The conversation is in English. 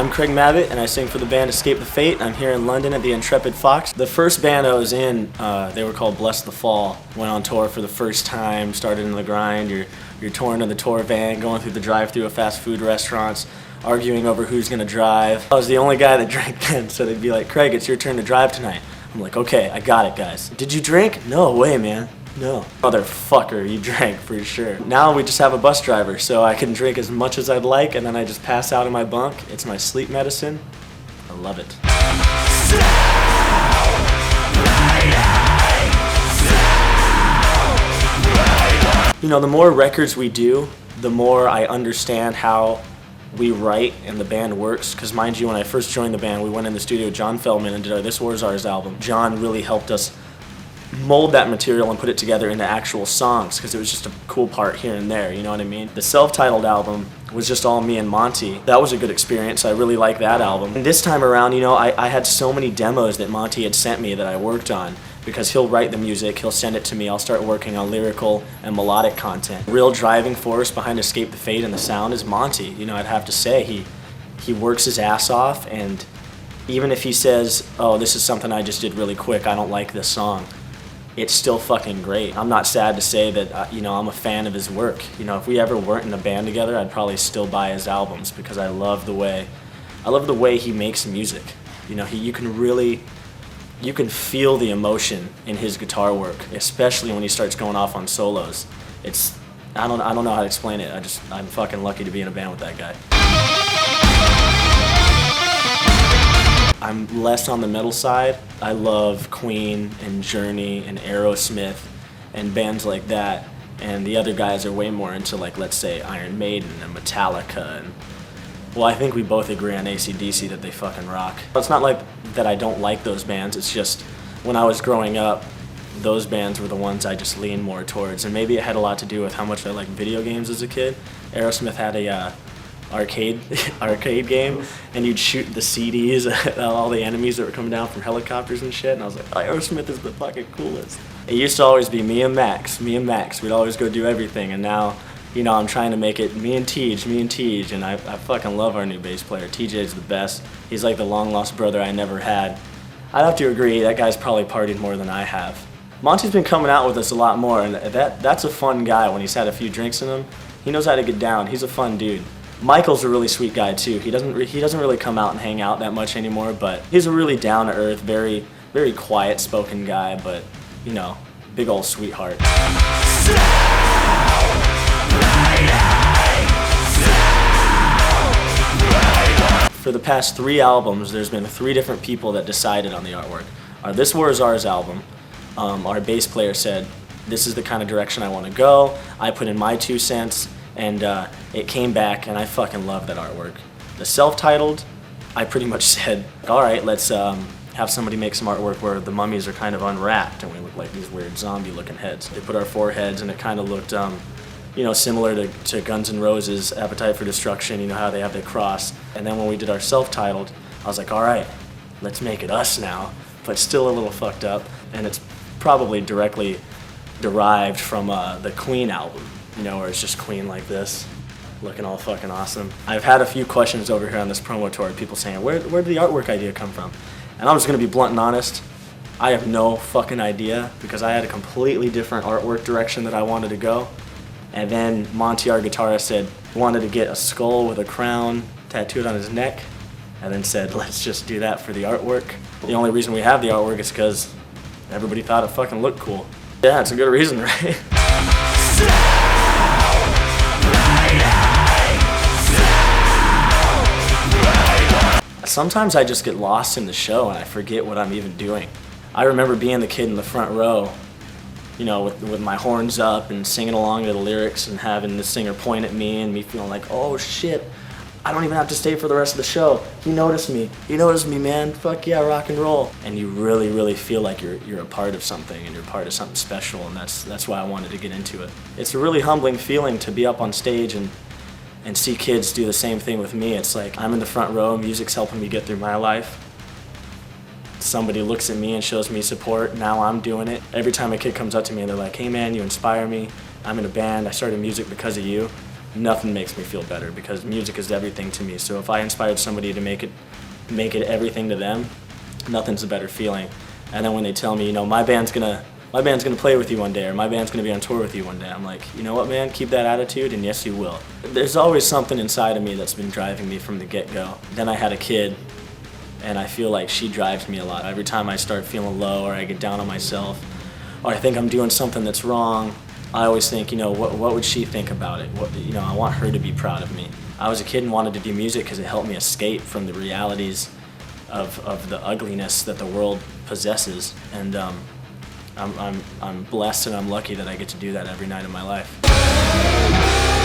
I'm Craig Mabbitt, and I sing for the band Escape the Fate. I'm here in London at the Intrepid Fox. The first band I was in, they were called Bless the Fall. Went on tour for the first time, started in the grind. You're touring in the tour van, going through the drive-thru of fast food restaurants, arguing over who's gonna drive. I was the only guy that drank then, so they'd be like, Craig, it's your turn to drive tonight. I'm like, okay, I got it, guys. Did you drink? No way, man. No. Motherfucker, you drank for sure. Now we just have a bus driver, so I can drink as much as I'd like, and then I just pass out in my bunk. It's my sleep medicine. I love it. You know, the more records we do, the more I understand how we write and the band works. Because mind you, when I first joined the band, we went in the studio with John Feldman and did our This War's Ours album. John really helped us mold that material and put it together into actual songs, because it was just a cool part here and there, you know what I mean? The self-titled album was just all me and Monte. That was a good experience. I really liked that album. And this time around, you know, I had so many demos that Monte had sent me that I worked on, because he'll write the music, he'll send it to me, I'll start working on lyrical and melodic content. Real driving force behind Escape the Fate and the sound is Monte. You know, I'd have to say he works his ass off, and even if he says, oh, this is something I just did really quick, I don't like this song, it's still fucking great. I'm not sad to say that, you know, I'm a fan of his work. You know, if we ever weren't in a band together, I'd probably still buy his albums, because I love the way he makes music. You know, you can feel the emotion in his guitar work, especially when he starts going off on solos. I don't know how to explain it. I'm fucking lucky to be in a band with that guy. I'm less on the metal side. I love Queen and Journey and Aerosmith and bands like that. And the other guys are way more into, like, let's say Iron Maiden and Metallica. And well, I think we both agree on AC/DC that they fucking rock. It's not like that I don't like those bands. It's just when I was growing up, those bands were the ones I just leaned more towards. And maybe it had a lot to do with how much I liked video games as a kid. Aerosmith had a arcade game, and you'd shoot the CDs at all the enemies that were coming down from helicopters and shit, and I was like, oh, Aerosmith is the fucking coolest. It used to always be me and Max. We'd always go do everything, and now, you know, I'm trying to make it me and Tej, and I fucking love our new bass player. TJ's the best. He's like the long-lost brother I never had. I'd have to agree, that guy's probably partied more than I have. Monte's been coming out with us a lot more, and that's a fun guy when he's had a few drinks in him. He knows how to get down. He's a fun dude. Michael's a really sweet guy too. He doesn't really come out and hang out that much anymore, but he's a really down-to-earth, very, very quiet-spoken guy, but, you know, big old sweetheart. For the past 3 albums, there's been 3 different people that decided on the artwork. Our This War Is Ours album, our bass player said, this is the kind of direction I want to go. I put in my 2 cents, and it came back, and I fucking love that artwork. The self-titled, I pretty much said, all right, let's have somebody make some artwork where the mummies are kind of unwrapped, and we look like these weird zombie-looking heads. They put our foreheads, and it kind of looked, you know, similar to Guns N' Roses' Appetite for Destruction, you know how they have the cross. And then when we did our self-titled, I was like, all right, let's make it us now, but still a little fucked up, and it's probably directly derived from the Queen album. You know, where it's just Queen like this, looking all fucking awesome. I've had a few questions over here on this promo tour, people saying, where did the artwork idea come from? And I'm just gonna be blunt and honest, I have no fucking idea, because I had a completely different artwork direction that I wanted to go. And then Monte, our guitarist, said he wanted to get a skull with a crown tattooed on his neck, and then said, let's just do that for the artwork. The only reason we have the artwork is because everybody thought it fucking looked cool. Yeah, it's a good reason, right? Sometimes I just get lost in the show and I forget what I'm even doing. I remember being the kid in the front row, you know, with my horns up and singing along to the lyrics and having the singer point at me and me feeling like, oh shit, I don't even have to stay for the rest of the show. He noticed me, man, fuck yeah, rock and roll. And you really, really feel like you're a part of something, and you're part of something special, and that's why I wanted to get into it. It's a really humbling feeling to be up on stage and see kids do the same thing with me. It's like I'm in the front row, music's helping me get through my life. Somebody looks at me and shows me support, now I'm doing it. Every time a kid comes up to me and they're like, hey man, you inspire me, I'm in a band, I started music because of you. nothing makes me feel better because music is everything to me. So if I inspired somebody to make it everything to them, nothing's a better feeling. And then when they tell me, you know, my band's gonna play with you one day, or my band's gonna be on tour with you one day, I'm like, you know what, man, keep that attitude, and yes, you will. There's always something inside of me that's been driving me from the get-go. Then I had a kid, and I feel like she drives me a lot. Every time I start feeling low, or I get down on myself, or I think I'm doing something that's wrong, I always think, you know, what would she think about it? You know, I want her to be proud of me. I was a kid and wanted to do music because it helped me escape from the realities of the ugliness that the world possesses, and I'm blessed and I'm lucky that I get to do that every night of my life.